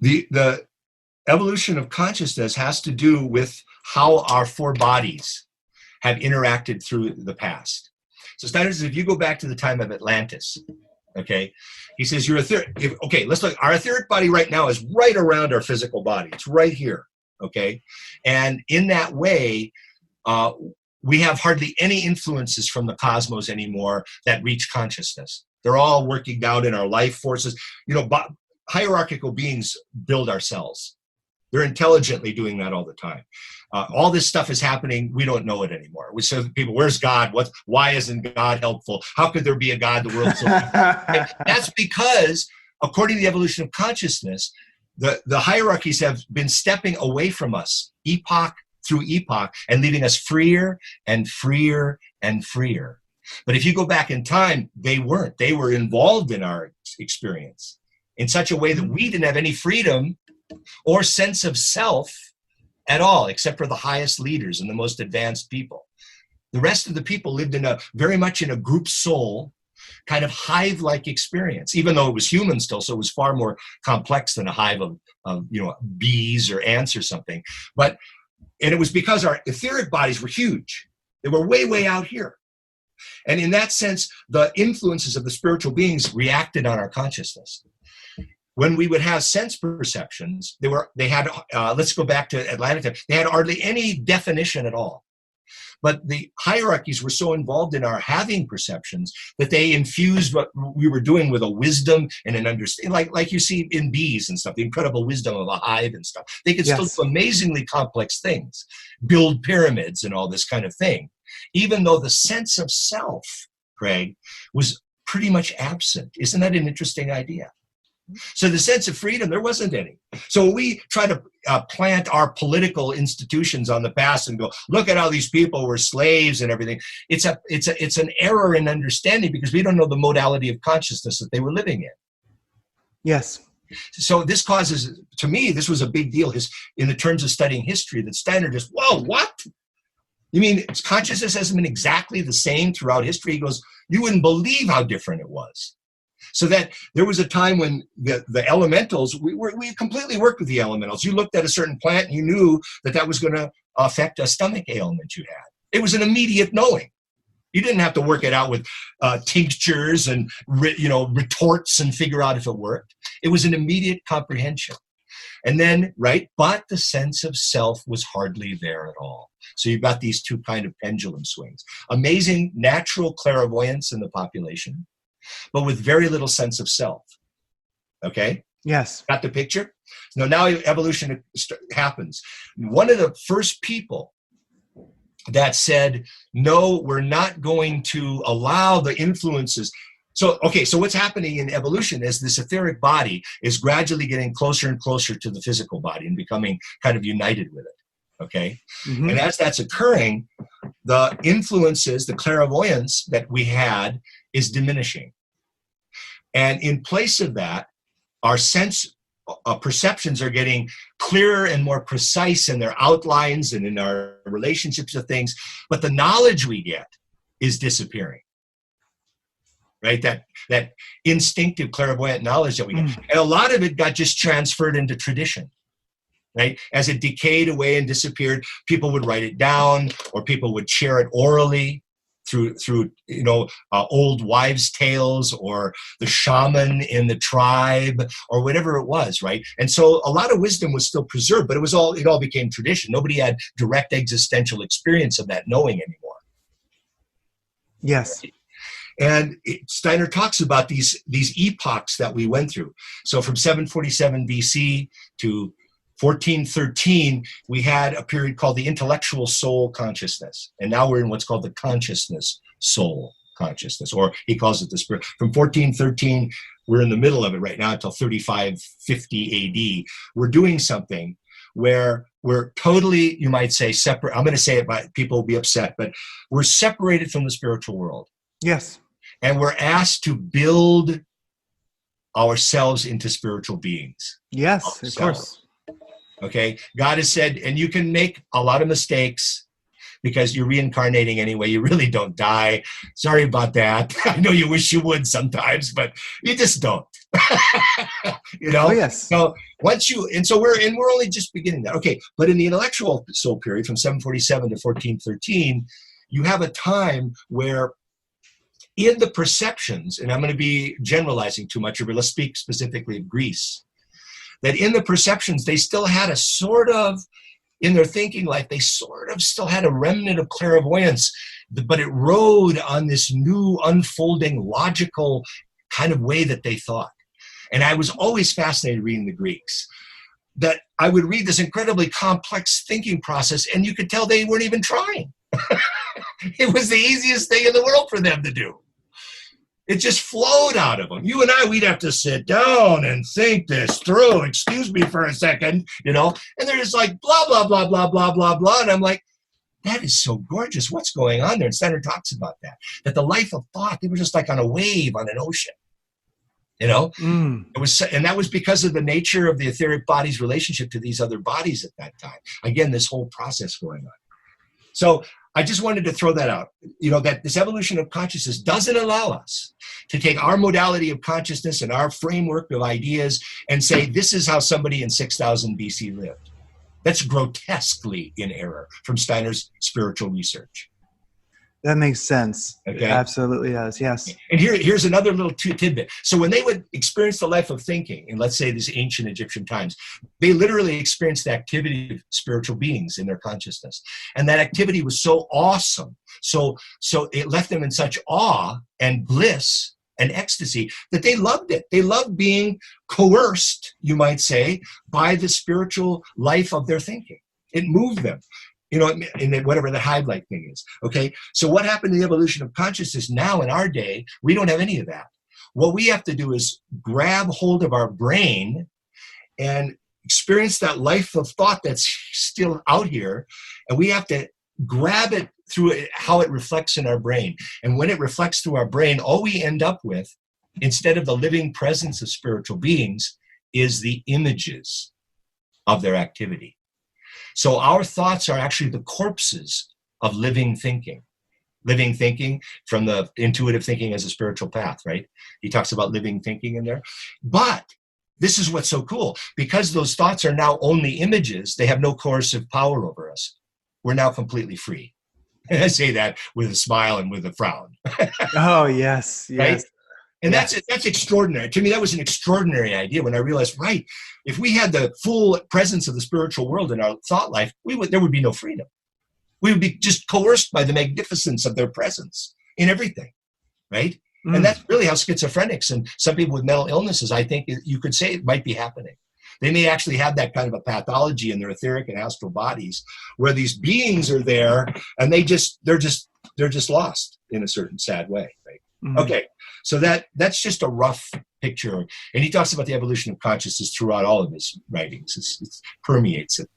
The evolution of consciousness has to do with how our four bodies have interacted through the past. So Steiner says, if you go back to the time of Atlantis, okay, he says you're okay, let's look. Our etheric body right now is right around our physical body. It's right here, okay? And in that way, we have hardly any influences from the cosmos anymore that reach consciousness. They're all working down in our life forces. You know, hierarchical beings build our cells. They're intelligently doing that all the time. All this stuff is happening. We don't know it anymore. We say to people, where's God? Why isn't God helpful? How could there be a God? The world's so That's because, according to the evolution of consciousness, the hierarchies have been stepping away from us, epoch through epoch, and leaving us freer and freer and freer. But if you go back in time, they weren't. They were involved in our experience in such a way that we didn't have any freedom or sense of self at all, except for the highest leaders and the most advanced people. The rest of the people lived very much in a group soul, kind of hive-like experience, even though it was human still, so it was far more complex than a hive of bees or ants or something. And it was because our etheric bodies were huge. They were way, way out here. And in that sense, the influences of the spiritual beings reacted on our consciousness. When we would have sense perceptions, they had let's go back to Atlantis, they had hardly any definition at all. But the hierarchies were so involved in our having perceptions that they infused what we were doing with a wisdom and an understanding, like you see in bees and stuff, the incredible wisdom of a hive and stuff. They could still do amazingly complex things, build pyramids and all this kind of thing, even though the sense of self, Craig, was pretty much absent. Isn't that an interesting idea? So the sense of freedom, there wasn't any. So we try to plant our political institutions on the past and go, look at how these people were slaves and everything. It's an error in understanding because we don't know the modality of consciousness that they were living in. Yes. So this causes, to me, this was a big deal in the terms of studying history, that Steiner just, whoa, what? You mean consciousness hasn't been exactly the same throughout history? He goes, you wouldn't believe how different it was. So that there was a time when the elementals, we completely worked with the elementals. You looked at a certain plant and you knew that was going to affect a stomach ailment you had. It was an immediate knowing. You didn't have to work it out with tinctures and retorts and figure out if it worked. It was an immediate comprehension. And then, but the sense of self was hardly there at all. So you've got these two kind of pendulum swings. Amazing natural clairvoyance in the population, but with very little sense of self. Okay? Yes. Got the picture? Now evolution happens. One of the first people that said, no, we're not going to allow the influences. So what's happening in evolution is this etheric body is gradually getting closer and closer to the physical body and becoming kind of united with it. Okay? Mm-hmm. And as that's occurring, the influences, the clairvoyance that we had is diminishing. And in place of that, our sense perceptions are getting clearer and more precise in their outlines and in our relationships to things, but the knowledge we get is disappearing. Right? That instinctive clairvoyant knowledge that we get. And a lot of it got just transferred into tradition. Right? As it decayed away and disappeared, people would write it down or people would share it orally through old wives' tales or the shaman in the tribe or whatever it was, right? And so a lot of wisdom was still preserved, but it all became tradition. Nobody had direct existential experience of that knowing anymore. Yes. Right? And Steiner talks about these epochs that we went through. So from 747 BC to 1413, we had a period called the intellectual soul consciousness. And now we're in what's called the consciousness soul consciousness, or he calls it the spirit. From 1413, we're in the middle of it right now until 3550 AD. We're doing something where we're totally, you might say, separate. I'm going to say it, but people will be upset, but we're separated from the spiritual world. Yes. And we're asked to build ourselves into spiritual beings. Yes, of course. Okay, God has said, and you can make a lot of mistakes, because you're reincarnating anyway. You really don't die. Sorry about that. I know you wish you would sometimes, but you just don't. You know? Oh, yes. So we're only just beginning that. Okay, but in the intellectual soul period from 747 to 1413, you have a time where in the perceptions, and I'm going to be generalizing too much, but let's speak specifically of Greece, that in the perceptions, they still had a sort of, in their thinking life, they sort of still had a remnant of clairvoyance, but it rode on this new unfolding logical kind of way that they thought. And I was always fascinated reading the Greeks, that I would read this incredibly complex thinking process, and you could tell they weren't even trying. It was the easiest thing in the world for them to do. It just flowed out of them. You and I, we'd have to sit down and think this through. Excuse me for a second, you know? And they're just like, blah, blah, blah, blah, blah, blah, blah. And I'm like, that is so gorgeous. What's going on there? And Steiner talks about that the life of thought, they were just like on a wave on an ocean, you know? It was, and that was because of the nature of the etheric body's relationship to these other bodies at that time. Again, this whole process going on. So I just wanted to throw that out, you know, that this evolution of consciousness doesn't allow us to take our modality of consciousness and our framework of ideas and say, this is how somebody in 6000 BC lived. That's grotesquely in error from Steiner's spiritual research. That makes sense. Okay. It absolutely does. Yes. And here's another little tidbit. So when they would experience the life of thinking in, let's say, these ancient Egyptian times, they literally experienced the activity of spiritual beings in their consciousness. And that activity was so awesome. So it left them in such awe and bliss and ecstasy that they loved it. They loved being coerced, you might say, by the spiritual life of their thinking. It moved them. You know, in whatever the hive-like thing is, okay? So what happened in the evolution of consciousness now in our day, we don't have any of that. What we have to do is grab hold of our brain and experience that life of thought that's still out here, and we have to grab it through how it reflects in our brain. And when it reflects through our brain, all we end up with, instead of the living presence of spiritual beings, is the images of their activity. So our thoughts are actually the corpses of living thinking. Living thinking from the intuitive thinking as a spiritual path, right? He talks about living thinking in there. But this is what's so cool. Because those thoughts are now only images, they have no coercive power over us. We're now completely free. And I say that with a smile and with a frown. Oh, yes. Yes. Right? And yes. that's extraordinary. To me, that was an extraordinary idea when I realized, right, if we had the full presence of the spiritual world in our thought life, there would be no freedom. We would be just coerced by the magnificence of their presence in everything, right? And that's really how schizophrenics and some people with mental illnesses, I think you could say it might be happening. They may actually have that kind of a pathology in their etheric and astral bodies where these beings are there and they're just lost in a certain sad way, right? Okay, so that's just a rough picture. And he talks about the evolution of consciousness throughout all of his writings. It permeates it.